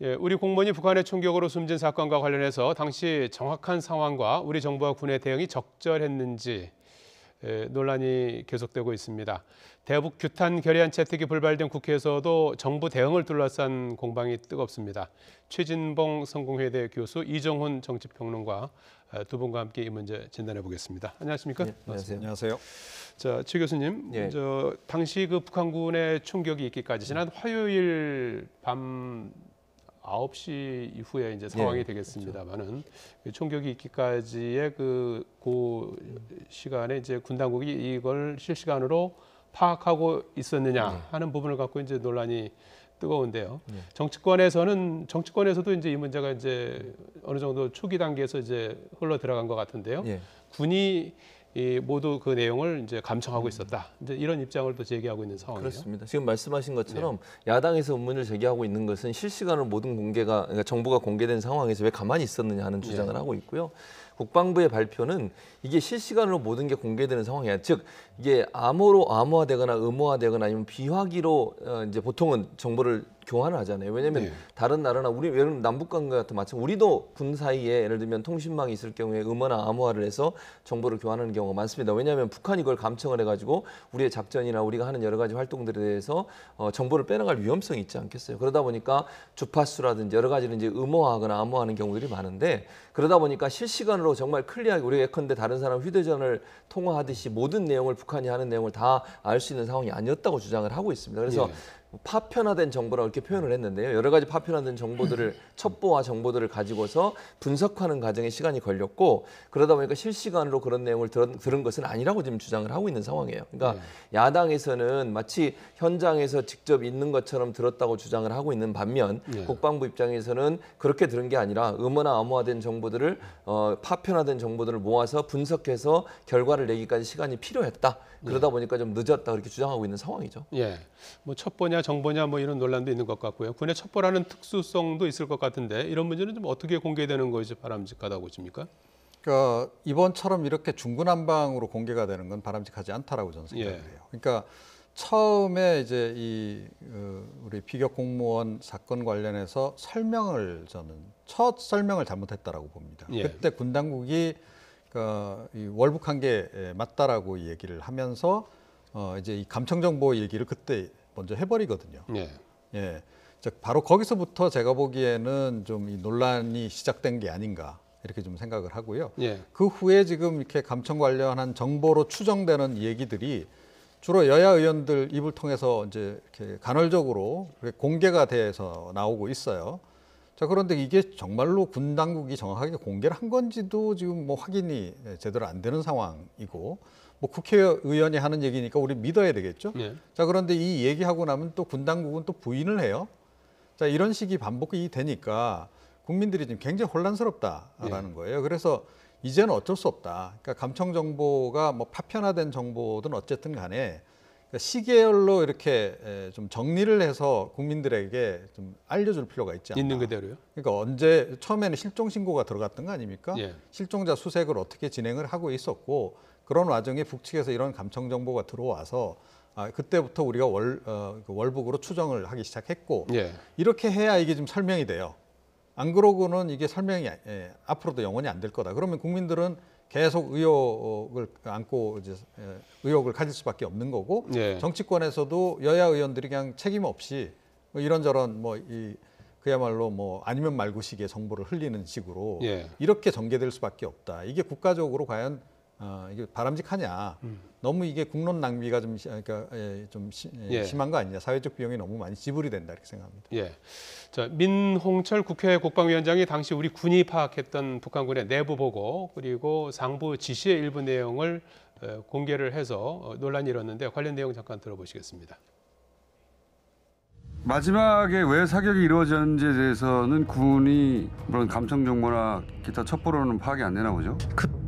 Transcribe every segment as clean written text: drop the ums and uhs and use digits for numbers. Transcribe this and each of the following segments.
예, 우리 공무원이 북한의 총격으로 숨진 사건과 관련해서 당시 정확한 상황과 우리 정부와 군의 대응이 적절했는지 논란이 계속되고 있습니다. 대북 규탄 결의안 채택이 불발된 국회에서도 정부 대응을 둘러싼 공방이 뜨겁습니다. 최진봉 성공회대 교수, 이정훈 정치평론가 두 분과 함께 이 문제 진단해 보겠습니다. 안녕하십니까? 네, 안녕하세요. 자, 최 교수님, 당시 그 북한군의 총격이 있기까지 지난 화요일 밤 9시 이후에 이제 상황이 되겠습니다만은 그렇죠. 총격이 있기까지의 그 시간에 이제 군 당국이 이걸 실시간으로 파악하고 있었느냐 하는 부분을 갖고 이제 논란이 뜨거운데요. 정치권에서도 이제 이 문제가 이제 어느 정도 초기 단계에서 이제 흘러 들어간 것 같은데요. 군이 모두 그 내용을 이제 감청하고 있었다. 이제 이런 입장을 또 제기하고 있는 상황이에요. 그렇습니다. 지금 말씀하신 것처럼 야당에서 의문을 제기하고 있는 것은 실시간으로 모든 공개가, 그러니까 정보가 공개된 상황에서 왜 가만히 있었느냐 하는 주장을 하고 있고요. 국방부의 발표는 이게 실시간으로 모든 게 공개되는 상황이야. 즉 이게 암호화되거나 음모화되거나 아니면 비화기로 이제 보통은 정보를 교환을 하잖아요. 왜냐하면 다른 나라나 우리 예를 들면 남북관계 같은 마찬가지 우리도 군 사이에 예를 들면 통신망이 있을 경우에 음모나 암호화를 해서 정보를 교환하는 경우가 많습니다. 왜냐하면 북한이 그걸 감청을 해가지고 우리의 작전이나 우리가 하는 여러 가지 활동들에 대해서 정보를 빼나갈 위험성이 있지 않겠어요. 그러다 보니까 주파수라든지 여러 가지를 이제 음모화하거나 암호화하는 경우들이 많은데 그러다 보니까 실시간으로 정말 클리어하게 우리가 예컨대 다른 사람 휴대전화를 통화하듯이 모든 내용을 북한이 하는 내용을 다 알 수 있는 상황이 아니었다고 주장을 하고 있습니다. 그래서 파편화된 정보라고 이렇게 표현을 했는데요. 여러 가지 파편화된 정보들을 첩보와 정보들을 가지고서 분석하는 과정에 시간이 걸렸고 그러다 보니까 실시간으로 그런 내용을 들은 것은 아니라고 지금 주장을 하고 있는 상황이에요. 그러니까 야당에서는 마치 현장에서 직접 있는 것처럼 들었다고 주장을 하고 있는 반면 국방부 입장에서는 그렇게 들은 게 아니라 음모나 암호화된 정보들을 파편화된 정보들을 모아서 분석해서 결과를 내기까지 시간이 필요했다. 그러다 보니까 좀 늦었다 그렇게 주장하고 있는 상황이죠. 뭐 첩보냐 정보냐 뭐 이런 논란도 있는 것 같고요. 군의 첩보라는 특수성도 있을 것 같은데 이런 문제는 좀 어떻게 공개되는 것이 바람직하다고 보십니까? 그러니까 이번처럼 이렇게 중구난방으로 공개가 되는 건 바람직하지 않다라고 저는 생각을 해요. 그러니까 처음에 이제 우리 피격 공무원 사건 관련해서 저는 첫 설명을 잘못했다라고 봅니다. 그때 군 당국이 이 월북한 게 맞다라고 얘기를 하면서 이제 이 감청 정보 얘기를 그때 먼저 해버리거든요. 즉 바로 거기서부터 제가 보기에는 좀 이 논란이 시작된 게 아닌가 이렇게 좀 생각을 하고요. 그 후에 지금 이렇게 감청 관련한 정보로 추정되는 얘기들이 주로 여야 의원들 입을 통해서 이제 이렇게 간헐적으로 공개가 돼서 나오고 있어요. 자, 그런데 이게 정말로 군 당국이 정확하게 공개를 한 건지도 지금 뭐 확인이 제대로 안 되는 상황이고 뭐 국회의원이 하는 얘기니까 우리 믿어야 되겠죠. 자, 그런데 이 얘기하고 나면 또 군 당국은 또 부인을 해요. 자, 이런 식이 반복이 되니까 국민들이 지금 굉장히 혼란스럽다라는 거예요. 그래서 이제는 어쩔 수 없다. 그러니까 감청 정보가 뭐 파편화된 정보든 어쨌든 간에 시계열로 이렇게 좀 정리를 해서 국민들에게 좀 알려줄 필요가 있지 않나. 있는 그대로요? 그러니까 처음에는 실종 신고가 들어갔던 거 아닙니까? 실종자 수색을 어떻게 진행을 하고 있었고 그런 와중에 북측에서 이런 감청 정보가 들어와서 그때부터 우리가 월북으로 추정을 하기 시작했고 이렇게 해야 이게 좀 설명이 돼요. 안 그러고는 이게 설명이 앞으로도 영원히 안 될 거다. 그러면 국민들은 계속 의혹을 안고 이제 의혹을 가질 수밖에 없는 거고 정치권에서도 여야 의원들이 그냥 책임 없이 뭐 이런저런 그야말로 뭐 아니면 말고식의 정보를 흘리는 식으로 이렇게 전개될 수밖에 없다. 이게 국가적으로 과연 이게 바람직하냐? 너무 이게 국론 낭비가 좀 심한 거 아니냐? 사회적 비용이 너무 많이 지불이 된다 이렇게 생각합니다. 자, 민홍철 국회 국방위원장이 당시 우리 군이 파악했던 북한군의 내부 보고 그리고 상부 지시의 일부 내용을 공개를 해서 논란이 일었는데 관련 내용 잠깐 들어보시겠습니다. 마지막에 왜 사격이 이루어졌는지에 대해서는 군이 그런 감청 정보나 기타 첩보로는 파악이 안 되나 보죠?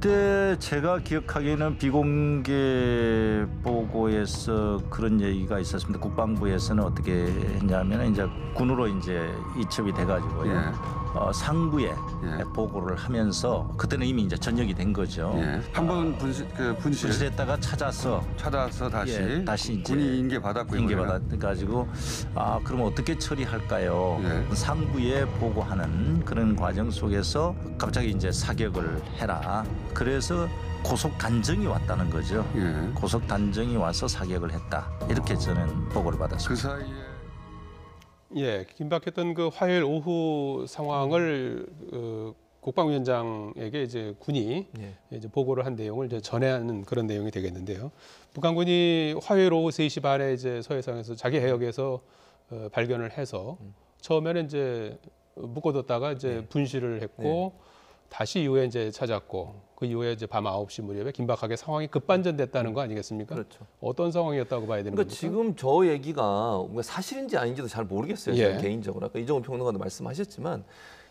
그때 제가 기억하기에는 비공개 보고에서 그런 얘기가 있었습니다. 국방부에서는 어떻게 했냐면 이제 군으로 이제 이첩이 돼가지고요. 예. 상부에 예. 보고를 하면서 그때는 이미 이제 전역이 된 거죠. 예. 한번 분실 분실했다가 찾아서 찾아서 다시 이제 군이 인계받았고요. 인계받아가지고 그럼 어떻게 처리할까요? 예. 상부에 보고하는 그런 과정 속에서 갑자기 이제 사격을 해라. 그래서 고속 단정이 왔다는 거죠. 예. 고속 단정이 와서 사격을 했다. 이렇게 저는 보고를 그 받았습니다. 사이에 예, 긴박했던 그 화요일 오후 상황을 국방위원장에게 이제 군이 예. 이제 보고를 한 내용을 이제 전해하는 그런 내용이 되겠는데요. 북한군이 화요일 오후 3시 반에 이제 서해상에서 자기 해역에서 발견을 해서 처음에는 이제 묶어뒀다가 이제 분실을 했고 다시 이후에 이제 찾았고 그 이후에 이제 밤 9시 무렵에 긴박하게 상황이 급반전됐다는 거 아니겠습니까? 그렇죠. 어떤 상황이었다고 봐야 되는 그러니까 겁니까? 지금 저 얘기가 사실인지 아닌지도 잘 모르겠어요. 예. 저는 개인적으로 아까 이종훈 평론가도 말씀하셨지만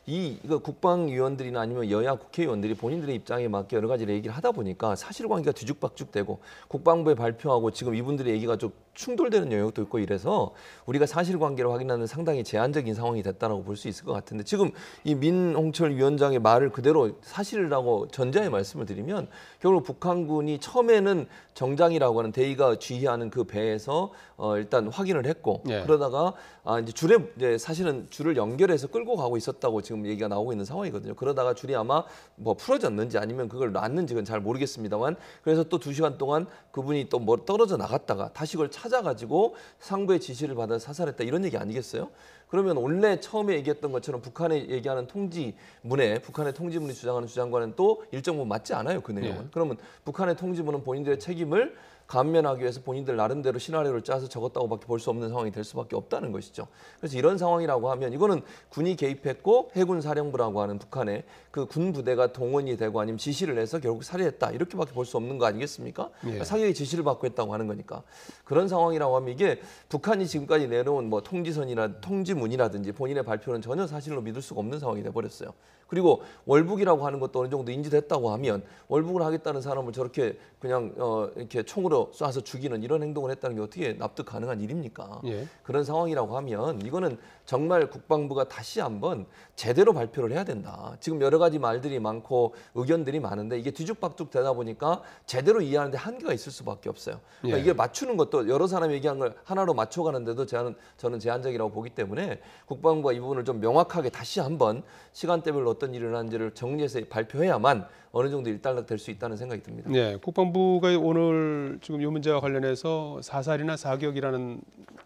이거 국방위원들이나 아니면 여야 국회의원들이 본인들의 입장에 맞게 여러 가지 얘기를 하다 보니까 사실관계가 뒤죽박죽되고 국방부의 발표하고 지금 이분들의 얘기가 좀 충돌되는 영역도 있고 이래서 우리가 사실관계를 확인하는 상당히 제한적인 상황이 됐다라고 볼 수 있을 것 같은데 지금 이 민홍철 위원장의 말을 그대로 사실이라고 전자의 말씀을 드리면 결국 북한군이 처음에는 정장이라고 하는 대의가 지휘하는 그 배에서 일단 확인을 했고 예. 그러다가 이제 줄에 이제 사실은 줄을 연결해서 끌고 가고 있었다고 지금 얘기가 나오고 있는 상황이거든요. 그러다가 줄이 아마 뭐 풀어졌는지 아니면 그걸 놨는지 그건 잘 모르겠습니다만 그래서 또 2시간 동안 그분이 또 뭐 떨어져 나갔다가 다시 그걸 찾아가지고 상부의 지시를 받아 사살했다 이런 얘기 아니겠어요? 그러면 원래 처음에 얘기했던 것처럼 북한이 얘기하는 통지문에 북한의 통지문이 주장하는 주장과는 또 일정 부분 맞지 않아요. 그 내용은. 예. 그러면 북한의 통지문은 본인들의 책임을 감면하기 위해서 본인들 나름대로 시나리오를 짜서 적었다고밖에 볼 수 없는 상황이 될 수밖에 없다는 것이죠. 그래서 이런 상황이라고 하면 이거는 군이 개입했고 해군 사령부라고 하는 북한의 그 군 부대가 동원이 되고 아니면 지시를 해서 결국 살해했다 이렇게밖에 볼 수 없는 거 아니겠습니까? 예. 사격의 지시를 받고 했다고 하는 거니까 그런 상황이라고 하면 이게 북한이 지금까지 내놓은 뭐 통지문이라든지 본인의 발표는 전혀 사실로 믿을 수가 없는 상황이 돼버렸어요. 그리고 월북이라고 하는 것도 어느 정도 인지됐다고 하면 월북을 하겠다는 사람을 저렇게 그냥 이렇게 총으로 쏴서 죽이는 이런 행동을 했다는 게 어떻게 납득 가능한 일입니까? 예. 그런 상황이라고 하면 이거는 정말 국방부가 다시 한번 제대로 발표를 해야 된다. 지금 여러 가지 말들이 많고 의견들이 많은데 이게 뒤죽박죽 되다 보니까 제대로 이해하는데 한계가 있을 수밖에 없어요. 그러니까 예. 이게 맞추는 것도 여러 사람이 얘기한 걸 하나로 맞춰가는데도 저는 제한적이라고 보기 때문에 국방부가 이 부분을 좀 명확하게 다시 한번 시간대별로 어떤 일을 하는지를 정리해서 발표해야만 어느 정도 일단락 될 수 있다는 생각이 듭니다. 네, 국방부가 오늘 지금 이 문제와 관련해서 사살이나 사격이라는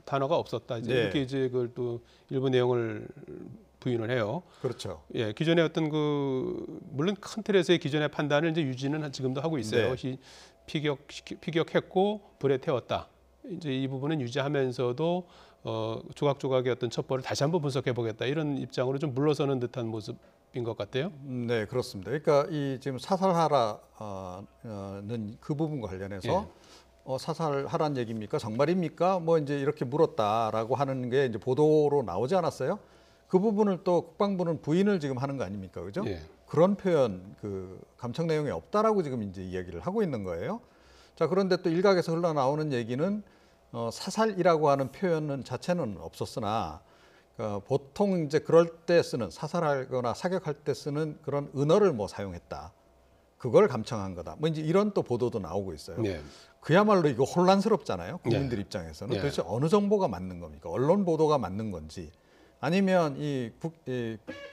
단어가 없었다. 이제 네. 이렇게 이제 그걸 또 일부 내용을 부인을 해요. 그렇죠. 예, 기존의 어떤 그 물론 큰 틀에서의 기존의 판단을 이제 유지는 지금도 하고 있어요. 네. 피격했고 불에 태웠다. 이제 이 부분은 유지하면서도 조각조각의 어떤 첩보를 다시 한번 분석해 보겠다 이런 입장으로 좀 물러서는 듯한 모습인 것 같아요. 네, 그렇습니다. 그러니까 이 지금 사살하라는 그 부분과 관련해서 사살하라는 얘기입니까? 정말입니까? 뭐 이제 이렇게 물었다라고 하는 게 이제 보도로 나오지 않았어요? 그 부분을 또 국방부는 부인을 지금 하는 거 아닙니까? 그죠? 예. 그런 표현, 그 감청 내용이 없다라고 지금 이제 이야기를 하고 있는 거예요. 자, 그런데 또 일각에서 흘러나오는 얘기는 사살이라고 하는 표현은 자체는 없었으나 보통 이제 그럴 때 쓰는 사살하거나 사격할 때 쓰는 그런 은어를 뭐 사용했다. 그걸 감청한 거다. 뭐 이제 이런 또 보도도 나오고 있어요. 네. 그야말로 이거 혼란스럽잖아요. 국민들 입장에서는 네. 도대체 어느 정보가 맞는 겁니까? 언론 보도가 맞는 건지 아니면 이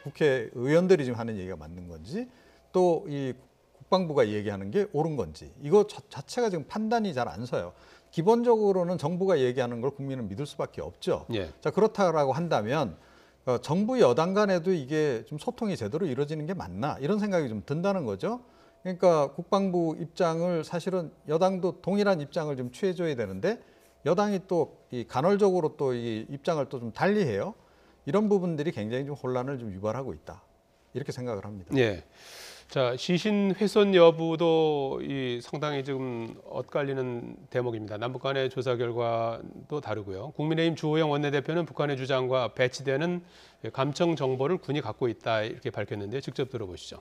국회의원들이 지금 하는 얘기가 맞는 건지 또 이 국방부가 얘기하는 게 옳은 건지 이거 자체가 지금 판단이 잘 안 서요. 기본적으로는 정부가 얘기하는 걸 국민은 믿을 수밖에 없죠. 예. 자, 그렇다라고 한다면 정부 여당 간에도 이게 좀 소통이 제대로 이루어지는 게 맞나 이런 생각이 좀 든다는 거죠. 그러니까 국방부 입장을 사실은 여당도 동일한 입장을 좀 취해줘야 되는데 여당이 또 이 간헐적으로 또 이 입장을 또 좀 달리해요. 이런 부분들이 굉장히 좀 혼란을 좀 유발하고 있다 이렇게 생각을 합니다. 예. 자, 시신 훼손 여부도 이 상당히 지금 엇갈리는 대목입니다. 남북 간의 조사 결과도 다르고요. 국민의힘 주호영 원내대표는 북한의 주장과 배치되는 감청 정보를 군이 갖고 있다 이렇게 밝혔는데 직접 들어보시죠.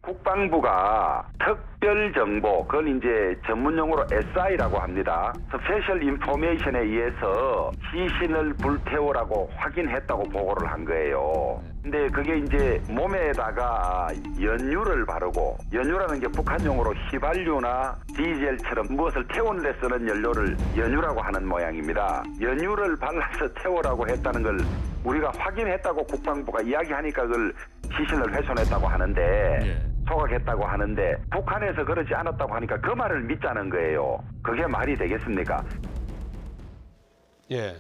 국방부가 특별정보, 그걸 이제 전문용어로 SI라고 합니다. 스페셜 인포메이션에 의해서 시신을 불태우라고 확인했다고 보고를 한 거예요. 근데 그게 이제 몸에다가 연유를 바르고, 연유라는 게 북한용어로 휘발유나 디젤처럼 무엇을 태우는 데 쓰는 연료를 연유라고 하는 모양입니다. 연유를 발라서 태우라고 했다는 걸 우리가 확인했다고 국방부가 이야기하니까 그걸 시신을 훼손했다고 하는데, 소각했다고 하는데, 북한에서 그러지 않았다고 하니까 그 말을 믿자는 거예요. 그게 말이 되겠습니까? 예.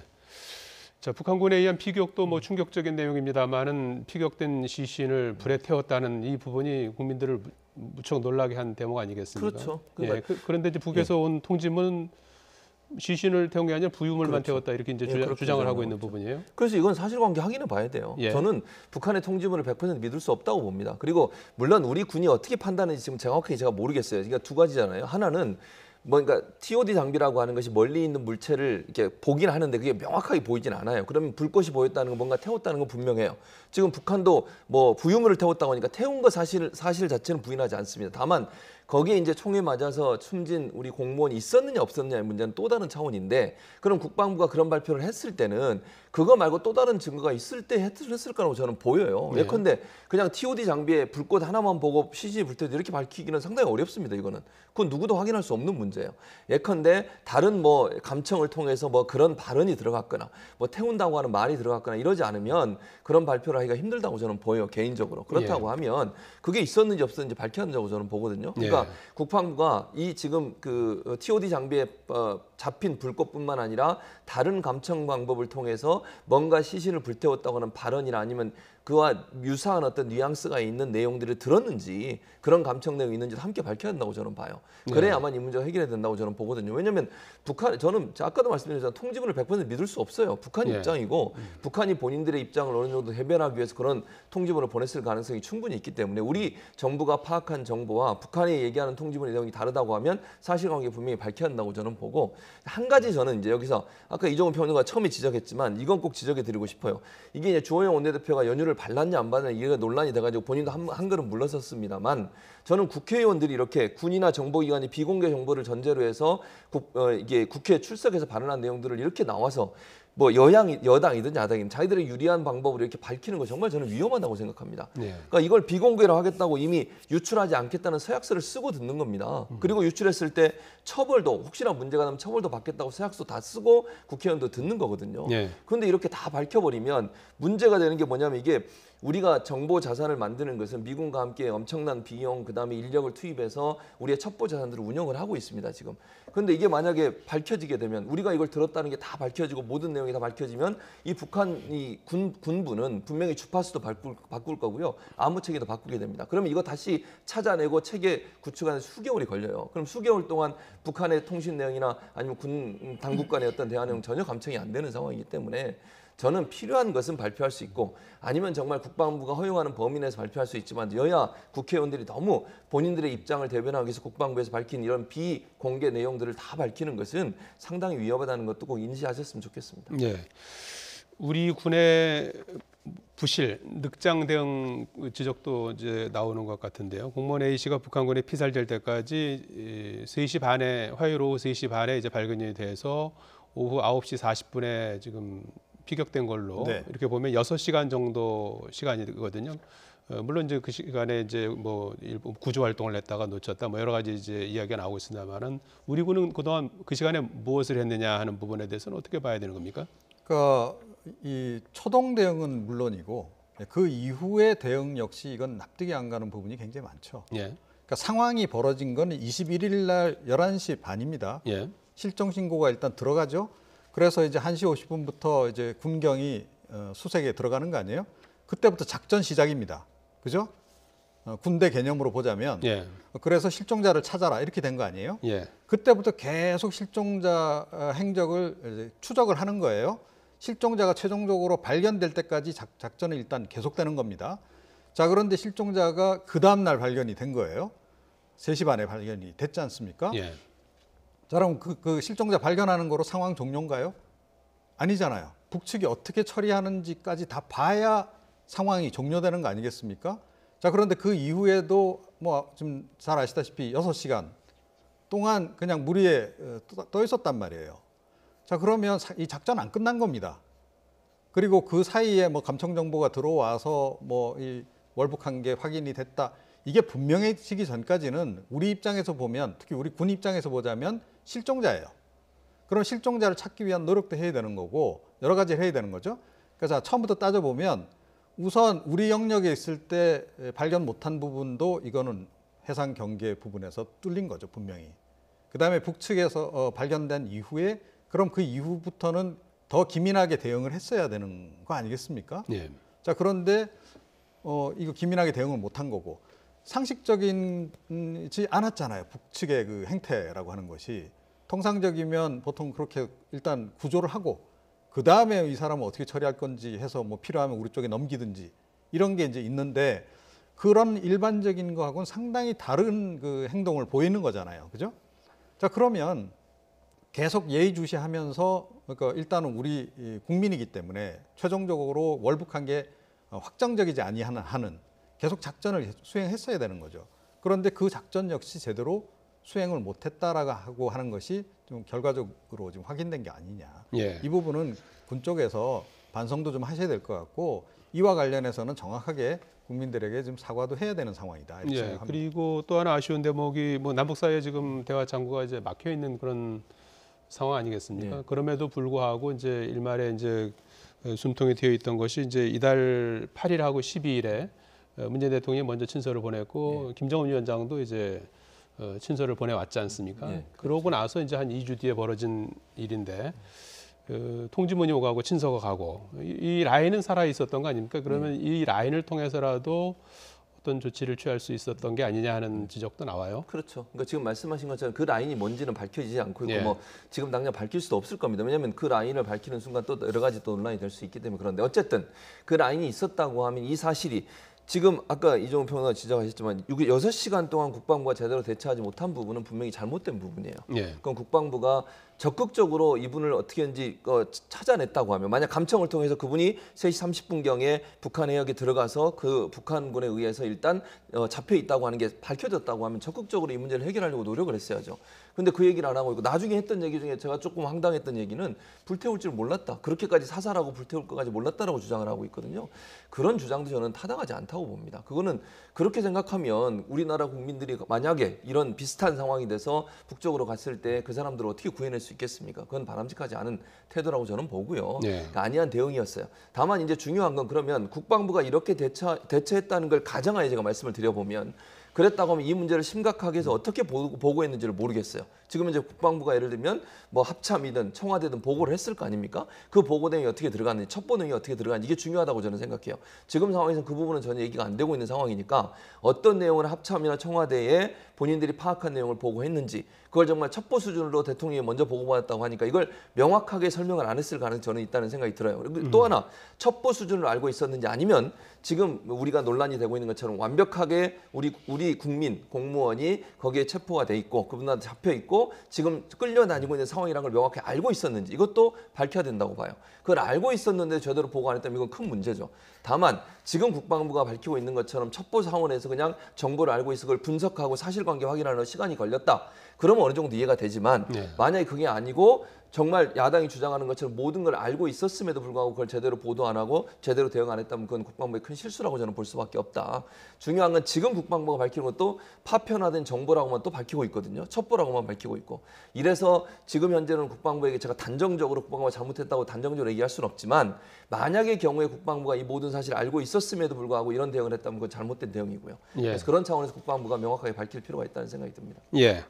자, 북한군에 의한 피격도 뭐 충격적인 내용입니다만은 피격된 시신을 불에 태웠다는 이 부분이 국민들을 무척 놀라게 한 대목 아니겠습니까? 그렇죠. 예. 그런데 이제 북에서 온 통지문은 시신을 태운 게 아니라 부유물만 태웠다 이렇게 이제 주장을 하고 있는 부분이에요. 그래서 이건 사실관계 확인해 봐야 돼요. 저는 북한의 통지문을 100% 믿을 수 없다고 봅니다. 그리고 물론 우리 군이 어떻게 판단하는지 지금 정확하게 제가 모르겠어요. 그러니까 두 가지잖아요. 하나는 그러니까 TOD 장비라고 하는 것이 멀리 있는 물체를 이렇게 보긴 하는데 그게 명확하게 보이진 않아요. 그러면 불꽃이 보였다는 건 뭔가 태웠다는 건 분명해요. 지금 북한도 뭐 부유물을 태웠다고 하니까 태운 거 사실 자체는 부인하지 않습니다. 다만 거기에 이제 총에 맞아서 숨진 우리 공무원이 있었느냐 없었느냐의 문제는 또 다른 차원인데, 그럼 국방부가 그런 발표를 했을 때는 그거 말고 또 다른 증거가 있을 때 했을 거라고 저는 보여요. 예컨대 그냥 TOD 장비에 불꽃 하나만 보고 시신이 불태워도 이렇게 밝히기는 상당히 어렵습니다. 이거는 그건 누구도 확인할 수 없는 문제예요. 예컨대 다른 뭐 감청을 통해서 뭐 그런 발언이 들어갔거나 뭐 태운다고 하는 말이 들어갔거나 이러지 않으면 그런 발표를 하기가 힘들다고 저는 보여요, 개인적으로. 그렇다고 하면 그게 있었는지 없었는지 밝혀야 한다고 저는 보거든요. 그러니까 국방부가 이 지금 그 TOD 장비에 잡힌 불꽃뿐만 아니라 다른 감청 방법을 통해서 뭔가 시신을 불태웠다고 하는 발언이나 아니면 그와 유사한 어떤 뉘앙스가 있는 내용들을 들었는지, 그런 감청 내용이 있는지 함께 밝혀야 한다고 저는 봐요. 그래야만 이 문제가 해결이 된다고 저는 보거든요. 왜냐하면 저는 아까도 말씀드렸지만 통지문을 100% 믿을 수 없어요. 북한 입장이고 북한이 본인들의 입장을 어느 정도 해변하기 위해서 그런 통지문을 보냈을 가능성이 충분히 있기 때문에 우리 정부가 파악한 정보와 북한이 얘기하는 통지문의 내용이 다르다고 하면 사실관계 분명히 밝혀야 한다고 저는 보고, 한 가지 저는 이제 여기서 아까 이종훈 평론가가 처음에 지적했지만 이건 꼭 지적해드리고 싶어요. 이게 이제 주호영 원내대표가 연유를 발랐냐 안 발랐냐 이게 논란이 돼가지고 본인도 한 걸음 물러섰습니다만, 저는 국회의원들이 이렇게 군이나 정보기관이 비공개 정보를 전제로 해서 이게 국회에 출석해서 발언한 내용들을 이렇게 나와서 뭐 여당이든 야당이든 자기들의 유리한 방법으로 이렇게 밝히는 거 정말 저는 위험하다고 생각합니다. 그러니까 이걸 비공개로 하겠다고 이미 유출하지 않겠다는 서약서를 쓰고 듣는 겁니다. 그리고 유출했을 때 처벌도 혹시나 문제가 나면 처벌도 받겠다고 서약서 다 쓰고 국회의원도 듣는 거거든요. 그런데 이렇게 다 밝혀버리면 문제가 되는 게 뭐냐면, 이게 우리가 정보 자산을 만드는 것은 미군과 함께 엄청난 비용, 그다음에 인력을 투입해서 우리의 첩보 자산들을 운영을 하고 있습니다, 지금. 그런데 이게 만약에 밝혀지게 되면, 우리가 이걸 들었다는 게 다 밝혀지고 모든 내용이 다 밝혀지면 이 북한 군부는 분명히 주파수도 바꿀 거고요. 암호체계도 바꾸게 됩니다. 그러면 이거 다시 찾아내고 체계 구축하는 수개월이 걸려요. 그럼 수개월 동안 북한의 통신 내용이나 아니면 군 당국 간의 어떤 대화 내용 전혀 감청이 안 되는 상황이기 때문에 저는 필요한 것은 발표할 수 있고, 아니면 정말 국방부가 허용하는 범위 내에서 발표할 수 있지만, 여야 국회의원들이 너무 본인들의 입장을 대변하기 위해서 국방부에서 밝힌 이런 비공개 내용들을 다 밝히는 것은 상당히 위험하다는 것도 꼭 인지하셨으면 좋겠습니다. 우리 군의 부실, 늑장 대응 지적도 이제 나오는 것 같은데요. 공무원 A씨가 북한군에 피살될 때까지 3시 반에, 화요일 오후 3시 반에 이제 발견이 돼서 오후 9시 40분에 지금 피격된 걸로 이렇게 보면 6시간 정도 시간이거든요. 물론 이제 그 시간에 이제 뭐 일부 구조 활동을 했다가 놓쳤다, 뭐 여러 가지 이제 이야기가 나오고 있습니다만은 우리 군은 그동안 그 시간에 무엇을 했느냐 하는 부분에 대해서는 어떻게 봐야 되는 겁니까? 그러니까 이 초동 대응은 물론이고 그 이후의 대응 역시 이건 납득이 안 가는 부분이 굉장히 많죠. 그러니까 상황이 벌어진 건 21일 날 11시 반입니다. 실종 신고가 일단 들어가죠. 그래서 이제 1시 50분부터 이제 군경이 수색에 들어가는 거 아니에요? 그때부터 작전 시작입니다. 그죠? 군대 개념으로 보자면. 그래서 실종자를 찾아라 이렇게 된 거 아니에요? 그때부터 계속 실종자 행적을 이제 추적을 하는 거예요. 실종자가 최종적으로 발견될 때까지 작전은 일단 계속되는 겁니다. 자, 그런데 실종자가 그 다음 날 발견이 된 거예요. 3시 반에 발견이 됐지 않습니까? 자, 그럼 그 실종자 발견하는 거로 상황 종료인가요? 아니잖아요. 북측이 어떻게 처리하는지까지 다 봐야 상황이 종료되는 거 아니겠습니까? 자, 자, 그런데 그 이후에도 뭐 좀 잘 아시다시피 6시간 동안 그냥 물 위에 떠 있었단 말이에요. 자, 그러면 이 작전 안 끝난 겁니다. 그리고 그 사이에 뭐 감청 정보가 들어와서 뭐 이 월북한 게 확인이 됐다. 이게 분명해지기 전까지는 우리 입장에서 보면, 특히 우리 군 입장에서 보자면 실종자예요. 그럼 실종자를 찾기 위한 노력도 해야 되는 거고 여러 가지 해야 되는 거죠. 그래서 처음부터 따져보면 우선 우리 영역에 있을 때 발견 못한 부분도 이거는 해상 경계 부분에서 뚫린 거죠, 분명히. 그다음에 북측에서 발견된 이후에 그럼 그 이후부터는 더 기민하게 대응을 했어야 되는 거 아니겠습니까? 예. 자, 그런데 이거 기민하게 대응을 못한 거고 상식적이지 않았잖아요. 북측의 그 행태라고 하는 것이 통상적이면 보통 그렇게 일단 구조를 하고 그 다음에 이 사람을 어떻게 처리할 건지 해서 뭐 필요하면 우리 쪽에 넘기든지 이런 게 이제 있는데 그런 일반적인 거하고는 상당히 다른 그 행동을 보이는 거잖아요. 그죠? 자, 그러면 계속 예의주시하면서 그러니까 일단은 우리 국민이기 때문에 최종적으로 월북한 게 확정적이지 아니하는 한은 계속 작전을 수행했어야 되는 거죠. 그런데 그 작전 역시 제대로 수행을 못했다라고 하는 것이 좀 결과적으로 지금 확인된 게 아니냐. 예. 이 부분은 군 쪽에서 반성도 좀 하셔야 될 것 같고 이와 관련해서는 정확하게 국민들에게 좀 사과도 해야 되는 상황이다. 이렇게 예. 생각합니다. 그리고 또 하나 아쉬운 대목이 뭐 남북 사이에 지금 대화 창구가 이제 막혀 있는 그런 상황 아니겠습니까? 네. 그럼에도 불구하고 이제 일말에 이제 숨통이 트여 있던 것이 이제 이달 8일하고 12일에 문재인 대통령이 먼저 친서를 보냈고 김정은 위원장도 이제 친서를 보내왔지 않습니까? 네, 그러고 나서 이제 한 2주 뒤에 벌어진 일인데 통지문이 오가고 친서가 가고 이 라인은 살아 있었던 거 아닙니까? 그러면 이 라인을 통해서라도 어떤 조치를 취할 수 있었던 게 아니냐 하는 지적도 나와요. 그렇죠. 그러니까 지금 말씀하신 것처럼 그 라인이 뭔지는 밝혀지지 않고 있고 예. 뭐 지금 당장 밝힐 수도 없을 겁니다. 왜냐하면 그 라인을 밝히는 순간 또 여러 가지 또 논란이 될 수 있기 때문에 그런데 어쨌든 그 라인이 있었다고 하면 이 사실이 지금 아까 이종훈 평론가 지적하셨지만 6시간 동안 국방부가 제대로 대처하지 못한 부분은 분명히 잘못된 부분이에요. 예. 그럼 국방부가 적극적으로 이분을 어떻게든지 찾아냈다고 하면 만약 감청을 통해서 그분이 3시 30분경에 북한 해역에 들어가서 그 북한군에 의해서 일단 잡혀 있다고 하는 게 밝혀졌다고 하면 적극적으로 이 문제를 해결하려고 노력을 했어야죠. 근데 그 얘기를 안 하고 있고 나중에 했던 얘기 중에 제가 조금 황당했던 얘기는 불태울 줄 몰랐다. 그렇게까지 사살하고 불태울 것까지 몰랐다라고 주장을 하고 있거든요. 그런 주장도 저는 타당하지 않다고 봅니다. 그거는 그렇게 생각하면 우리나라 국민들이 만약에 이런 비슷한 상황이 돼서 북쪽으로 갔을 때 그 사람들을 어떻게 구해낼 수 있겠습니까? 그건 바람직하지 않은 태도라고 저는 보고요. 네. 그러니까 안이한 대응이었어요. 다만 이제 중요한 건 그러면 국방부가 이렇게 대처했다는 걸 가정하에 제가 말씀을 드려보면 그랬다고 하면 이 문제를 심각하게 해서 어떻게 보고했는지를 모르겠어요. 지금 이제 국방부가 예를 들면 뭐 합참이든 청와대든 보고를 했을 거 아닙니까? 그 보고 내용이 어떻게 들어갔는지 첩보 내용이 어떻게 들어갔는지 이게 중요하다고 저는 생각해요. 지금 상황에서 그 부분은 전혀 얘기가 안 되고 있는 상황이니까 어떤 내용을 합참이나 청와대에 본인들이 파악한 내용을 보고했는지 그걸 정말 첩보 수준으로 대통령이 먼저 보고받았다고 하니까 이걸 명확하게 설명을 안 했을 가능성이 저는 있다는 생각이 들어요. 그리고 또 하나 첩보 수준으로 알고 있었는지 아니면 지금 우리가 논란이 되고 있는 것처럼 완벽하게 우리 국민 공무원이 거기에 체포가 돼 있고 그분한테 잡혀 있고 지금 끌려다니고 있는 상황이라는 걸 명확히 알고 있었는지 이것도 밝혀야 된다고 봐요. 그걸 알고 있었는데 제대로 보고 안 했다면 이건 큰 문제죠. 다만 지금 국방부가 밝히고 있는 것처럼 첩보 사원에서 그냥 정보를 알고 있어 그걸 분석하고 사실관계 확인하는 시간이 걸렸다. 그러면 어느 정도 이해가 되지만 만약에 그게 아니고 정말 야당이 주장하는 것처럼 모든 걸 알고 있었음에도 불구하고 그걸 제대로 보도 안 하고 제대로 대응 안 했다면 그건 국방부의 큰 실수라고 저는 볼 수밖에 없다. 중요한 건 지금 국방부가 밝히는 것도 파편화된 정보라고만 또 밝히고 있거든요. 첩보라고만 밝히고 있고. 이래서 지금 현재는 국방부에게 제가 단정적으로 국방부가 잘못했다고 단정적으로 얘기할 수는 없지만 만약의 경우에 국방부가 이 모든 사실을 알고 있었음에도 불구하고 이런 대응을 했다면 그건 잘못된 대응이고요. 예. 그래서 그런 차원에서 국방부가 명확하게 밝힐 필요가 있다는 생각이 듭니다. 예.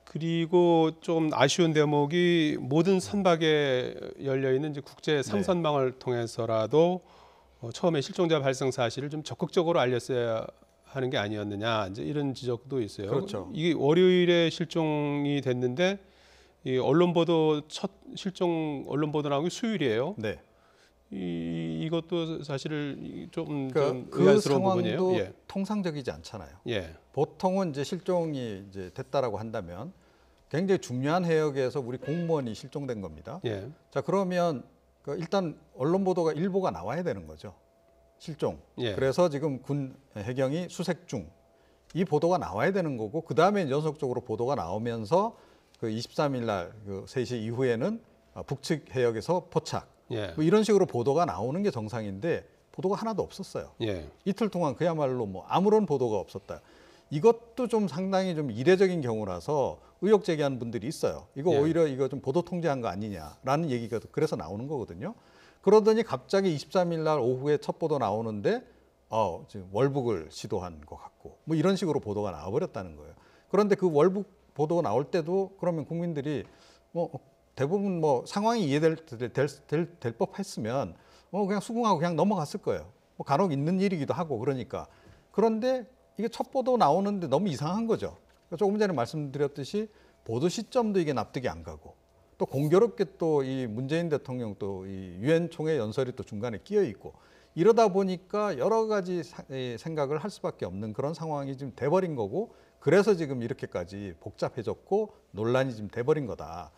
그리고 좀 아쉬운 대목이 모든 선박에 열려 있는 이제 국제 상선망을 통해서라도 처음에 실종자 발생 사실을 좀 적극적으로 알렸어야 하는 게 아니었느냐 이제 이런 지적도 있어요. 그렇죠. 이게 월요일에 실종이 됐는데 이 언론 보도 첫 실종 언론 보도 나온 게 수요일이에요. 네. 이것도 사실 좀 그 의아스러운 부분이에요. 상황도 예. 통상적이지 않잖아요. 예. 보통은 이제 실종이 이제 됐다라고 한다면 굉장히 중요한 해역에서 우리 공무원이 실종된 겁니다. 예. 자, 그러면 일단 언론 보도가 일보가 나와야 되는 거죠. 실종. 예. 그래서 지금 군 해경이 수색 중. 이 보도가 나와야 되는 거고 그 다음에 연속적으로 보도가 나오면서 그 23일 날 그 3시 이후에는 북측 해역에서 포착. 예. 뭐 이런 식으로 보도가 나오는 게 정상인데 보도가 하나도 없었어요. 예. 이틀 동안 그야말로 뭐 아무런 보도가 없었다. 이것도 좀 상당히 좀 이례적인 경우라서 의혹 제기하는 분들이 있어요. 이거 예. 오히려 이거 좀 보도 통제한 거 아니냐라는 얘기가 그래서 나오는 거거든요. 그러더니 갑자기 23일 날 오후에 첫 보도 나오는데 지금 월북을 시도한 것 같고 뭐 이런 식으로 보도가 나와버렸다는 거예요. 그런데 그 월북 보도 나올 때도 그러면 국민들이 뭐 대부분 뭐 상황이 이해될 될 법했으면 그냥 수긍하고 그냥 넘어갔을 거예요. 뭐 간혹 있는 일이기도 하고 그러니까. 그런데 이게 첫 보도 나오는데 너무 이상한 거죠. 조금 전에 말씀드렸듯이 보도 시점도 이게 납득이 안 가고 또 공교롭게 또 이 문재인 대통령 또 이 유엔 총회 연설이 또 중간에 끼어 있고 이러다 보니까 여러 가지 생각을 할 수밖에 없는 그런 상황이 지금 돼버린 거고 그래서 지금 이렇게까지 복잡해졌고 논란이 지금 돼버린 거다.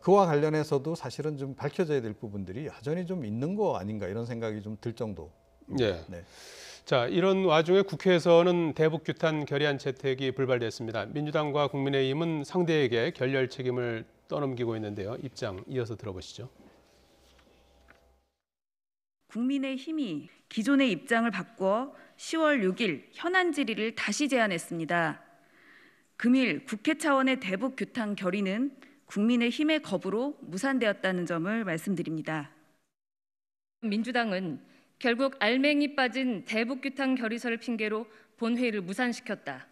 그와 관련해서도 사실은 좀 밝혀져야 될 부분들이 여전히 좀 있는 거 아닌가 이런 생각이 좀 들 정도. 예. 네. 자, 이런 와중에 국회에서는 대북 규탄 결의안 채택이 불발됐습니다. 민주당과 국민의힘은 상대에게 결렬 책임을 떠넘기고 있는데요. 입장 이어서 들어보시죠. 국민의힘이 기존의 입장을 바꿔 10월 6일 현안 질의를 다시 제안했습니다. 금일 국회 차원의 대북 규탄 결의는 국민의힘의 거부로 무산되었다는 점을 말씀드립니다. 민주당은 결국 알맹이 빠진 대북 규탄 결의서를 핑계로 본회의를 무산시켰다.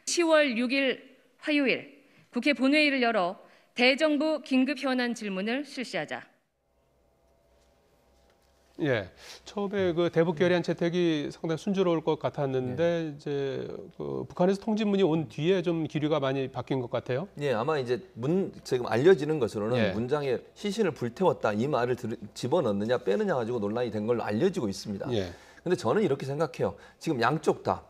10월 6일 화요일 국회 본회의를 열어 대정부 긴급 현안 질문을 실시하자. 예, 처음에 그 대북 결의안 채택이 상당히 순조로울 것 같았는데 이제 그 북한에서 통지문이 온 뒤에 좀 기류가 많이 바뀐 것 같아요. 예, 아마 이제 지금 알려지는 것으로는 예. 문장에 시신을 불태웠다 이 말을 집어넣느냐 빼느냐 가지고 논란이 된 걸로 알려지고 있습니다. 예. 근데 저는 이렇게 생각해요. 지금 양쪽 다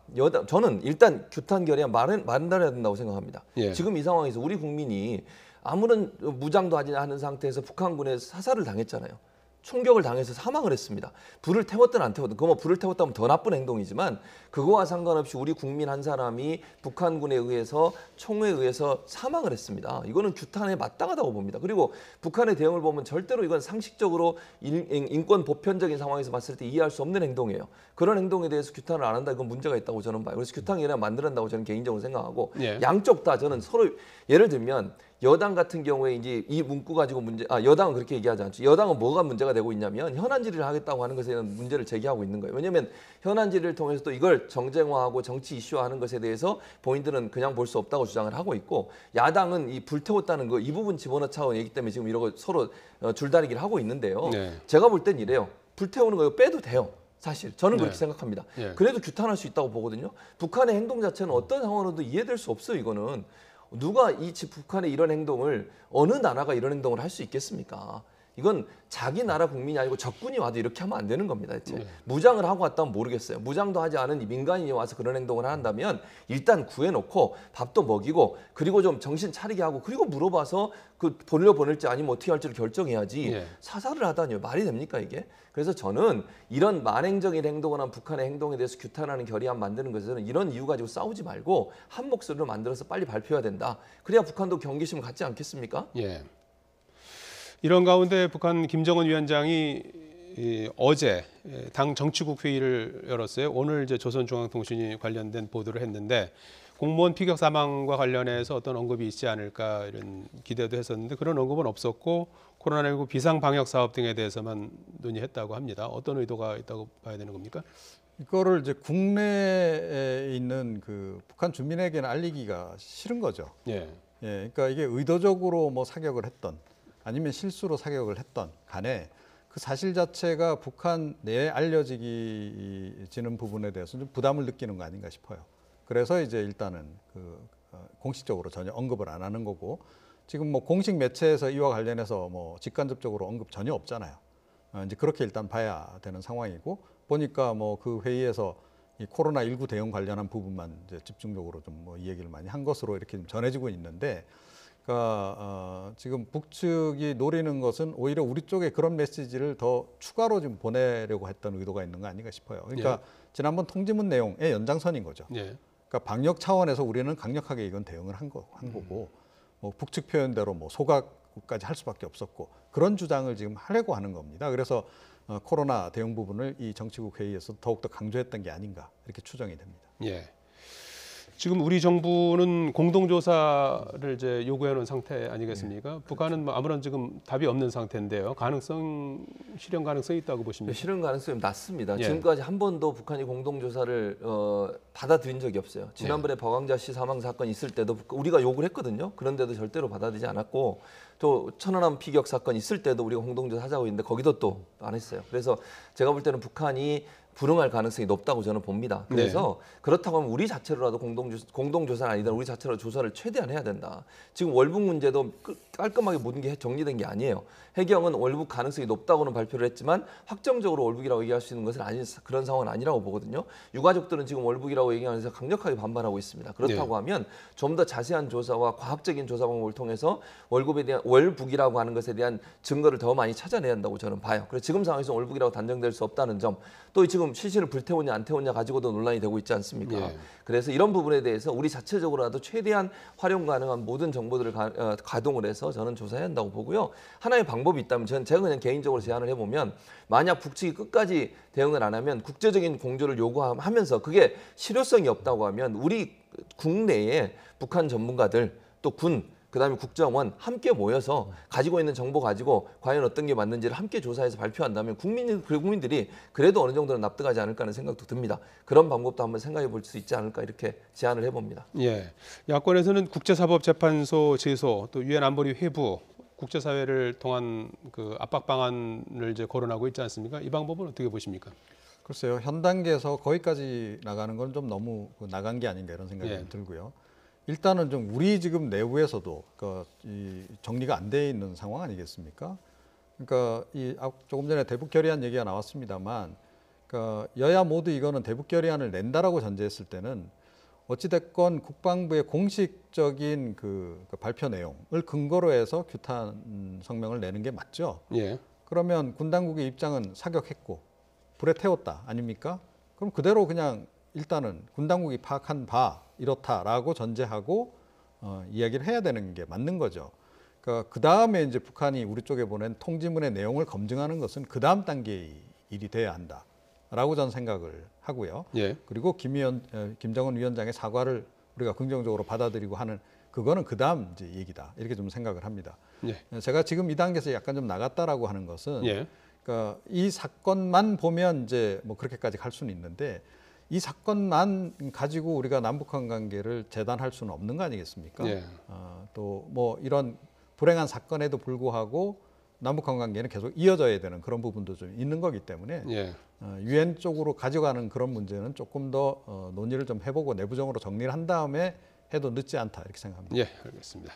저는 일단 규탄 결의안 만들어야 된다고 생각합니다. 예. 지금 이 상황에서 우리 국민이 아무런 무장도 하지 않은 상태에서 북한군에 사살을 당했잖아요. 총격을 당해서 사망을 했습니다. 불을 태웠든 안 태웠든 그거 뭐 불을 태웠다면 더 나쁜 행동이지만 그거와 상관없이 우리 국민 한 사람이 북한군에 의해서 총에 의해서 사망을 했습니다. 이거는 규탄에 마땅하다고 봅니다. 그리고 북한의 대응을 보면 절대로 이건 상식적으로 인권 보편적인 상황에서 봤을 때 이해할 수 없는 행동이에요. 그런 행동에 대해서 규탄을 안 한다 이건 문제가 있다고 저는 봐요. 그래서 규탄 결의안 만들어낸다고 저는 개인적으로 생각하고 예. 양쪽 다 저는 서로 예를 들면 여당 같은 경우에 이제 이 문구 가지고 여당은 그렇게 얘기하지 않죠. 여당은 뭐가 문제가 되고 있냐면 현안 질의를 하겠다고 하는 것에 대한 문제를 제기하고 있는 거예요. 왜냐하면 현안 질의를 통해서 또 이걸 정쟁화하고 정치 이슈화하는 것에 대해서 본인들은 그냥 볼 수 없다고 주장을 하고 있고 야당은 이 불태웠다는 거 이 부분 집어넣자고 얘기 때문에 지금 이러고 서로 줄다리기를 하고 있는데요. 네. 제가 볼 땐 이래요. 불태우는 거 빼도 돼요. 사실 저는 그렇게 네. 생각합니다. 예. 그래도 규탄할 수 있다고 보거든요. 북한의 행동 자체는 어떤 상황으로도 이해될 수 없어요. 이거는. 누가 북한의 이런 행동을 어느 나라가 이런 행동을 할 수 있겠습니까? 이건 자기 나라 국민이 아니고 적군이 와도 이렇게 하면 안 되는 겁니다. 대체. 네. 무장을 하고 왔다면 모르겠어요. 무장도 하지 않은 이 민간인이 와서 그런 행동을 한다면 일단 구해놓고 밥도 먹이고 그리고 좀 정신 차리게 하고 그리고 물어봐서 그 보낼지 아니면 어떻게 할지를 결정해야지 네. 사살을 하다니요. 말이 됩니까 이게? 그래서 저는 이런 만행적인 행동을 한 북한의 행동에 대해서 규탄하는 결의안 만드는 것에서는 이런 이유 가지고 싸우지 말고 한 목소리로 만들어서 빨리 발표해야 된다. 그래야 북한도 경계심을 갖지 않겠습니까? 예. 이런 가운데 북한 김정은 위원장이 어제 당 정치국 회의를 열었어요. 오늘 이제 조선중앙통신이 관련된 보도를 했는데 공무원 피격 사망과 관련해서 어떤 언급이 있지 않을까 이런 기대도 했었는데 그런 언급은 없었고 코로나19 비상 방역 사업 등에 대해서만 논의했다고 합니다. 어떤 의도가 있다고 봐야 되는 겁니까? 이거를 이제 국내에 있는 그 북한 주민에게는 알리기가 싫은 거죠. 예. 예, 그러니까 이게 의도적으로 뭐 사격을 했던 아니면 실수로 사격을 했던 간에 그 사실 자체가 북한 내에 알려지는 부분에 대해서 좀 부담을 느끼는 거 아닌가 싶어요. 그래서 이제 일단은 공식적으로 전혀 언급을 안 하는 거고 지금 뭐 공식 매체에서 이와 관련해서 뭐 직간접적으로 언급 전혀 없잖아요. 이제 그렇게 일단 봐야 되는 상황이고 보니까 뭐 그 회의에서 이 코로나19 대응 관련한 부분만 이제 집중적으로 좀 뭐 이 얘기를 많이 한 것으로 이렇게 좀 전해지고 있는데 그러니까 지금 북측이 노리는 것은 오히려 우리 쪽에 그런 메시지를 더 추가로 좀 보내려고 했던 의도가 있는 거 아닌가 싶어요. 그러니까 지난번 통지문 내용의 연장선인 거죠. 그러니까 방역 차원에서 우리는 강력하게 이건 대응을 한 거고 뭐 북측 표현대로 뭐 소각까지 할 수밖에 없었고 그런 주장을 지금 하려고 하는 겁니다. 그래서 코로나 대응 부분을 이 정치국 회의에서 더욱더 강조했던 게 아닌가 이렇게 추정이 됩니다. 예. 지금 우리 정부는 공동조사를 이제 요구해 놓은 상태 아니겠습니까? 북한은 뭐 아무런 지금 답이 없는 상태인데요. 실현 가능성이 있다고 보십니까? 실현 가능성이 낮습니다. 예. 지금까지 한 번도 북한이 공동조사를 받아들인 적이 없어요. 지난번에 박왕자 씨 사망 사건 있을 때도 우리가 요구를 했거든요. 그런데도 절대로 받아들이지 않았고 또 천안함 피격 사건 있을 때도 우리가 공동조사 하자고 했는데 거기도 또 안 했어요. 그래서 제가 볼 때는 북한이 불응할 가능성이 높다고 저는 봅니다. 그래서 그렇다고 하면 우리 자체로라도 공동조사는 아니더라도 우리 자체로 조사를 최대한 해야 된다. 지금 월북 문제도 깔끔하게 모든 게 정리된 게 아니에요. 해경은 월북 가능성이 높다고는 발표를 했지만 확정적으로 월북이라고 얘기할 수 있는 것은 그런 상황은 아니라고 보거든요. 유가족들은 지금 월북이라고 얘기하면서 강력하게 반발하고 있습니다. 그렇다고 하면 좀 더 자세한 조사와 과학적인 조사 방법을 통해서 월북이라고 하는 것에 대한 증거를 더 많이 찾아내야 한다고 저는 봐요. 그래서 지금 상황에서 월북이라고 단정될 수 없다는 점, 또 지금 시신을 불태웠냐 안 태웠냐 가지고도 논란이 되고 있지 않습니까? 그래서 이런 부분에 대해서 우리 자체적으로라도 최대한 활용 가능한 모든 정보들을 가동을 해서 저는 조사해야 한다고 보고요. 하나의 방법이 있다면 제가 그냥 개인적으로 제안을 해보면 만약 북측이 끝까지 대응을 안 하면 국제적인 공조를 요구하면서 그게 실효성이 없다고 하면 우리 국내에 북한 전문가들 또 군 그다음에 국정원 함께 모여서 가지고 있는 정보 가지고 과연 어떤 게 맞는지를 함께 조사해서 발표한다면 국민들이 그래도 어느 정도는 납득하지 않을까 하는 생각도 듭니다. 그런 방법도 한번 생각해 볼 수 있지 않을까 이렇게 제안을 해봅니다. 예, 야권에서는 국제사법재판소 제소, 또 유엔 안보리 회부, 국제사회를 통한 그 압박 방안을 이제 거론하고 있지 않습니까? 이 방법은 어떻게 보십니까? 글쎄요, 현 단계에서 거기까지 나가는 건 좀 너무 나간 게 아닌가 이런 생각이 좀 들고요. 일단은 좀 우리 지금 내부에서도 이 정리가 안 돼 있는 상황 아니겠습니까? 그러니까 조금 전에 대북 결의안 얘기가 나왔습니다만, 그러니까 여야 모두 이거는 대북 결의안을 낸다라고 전제했을 때는 어찌됐건 국방부의 공식적인 그 발표 내용을 근거로 해서 규탄 성명을 내는 게 맞죠. 그러면 군 당국의 입장은 사격했고 불에 태웠다 아닙니까? 그럼 그대로 그냥 일단은 군 당국이 파악한 바 이렇다라고 전제하고 이야기를 해야 되는 게 맞는 거죠. 그러니까 그 다음에 이제 북한이 우리 쪽에 보낸 통지문의 내용을 검증하는 것은 그 다음 단계의 일이 돼야 한다라고 저는 생각을 하고요. 그리고 김정은 위원장의 사과를 우리가 긍정적으로 받아들이고 하는 그거는 그 다음 이제 얘기다 이렇게 좀 생각을 합니다. 제가 지금 이 단계에서 약간 좀 나갔다라고 하는 것은 그러니까 이 사건만 보면 이제 뭐 그렇게까지 갈 수는 있는데. 이 사건만 가지고 우리가 남북한 관계를 재단할 수는 없는 거 아니겠습니까? 또 뭐 이런 불행한 사건에도 불구하고 남북한 관계는 계속 이어져야 되는 그런 부분도 좀 있는 거기 때문에 유엔 쪽으로 가져가는 그런 문제는 조금 더 논의를 좀 해보고 내부적으로 정리를 한 다음에 해도 늦지 않다 이렇게 생각합니다. 예, 알겠습니다.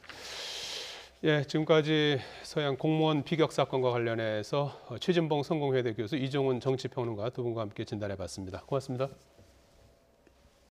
예, 지금까지 서해안 공무원 피격 사건과 관련해서 최진봉 성공회대 교수, 이종훈 정치평론가 두 분과 함께 진단해봤습니다. 고맙습니다.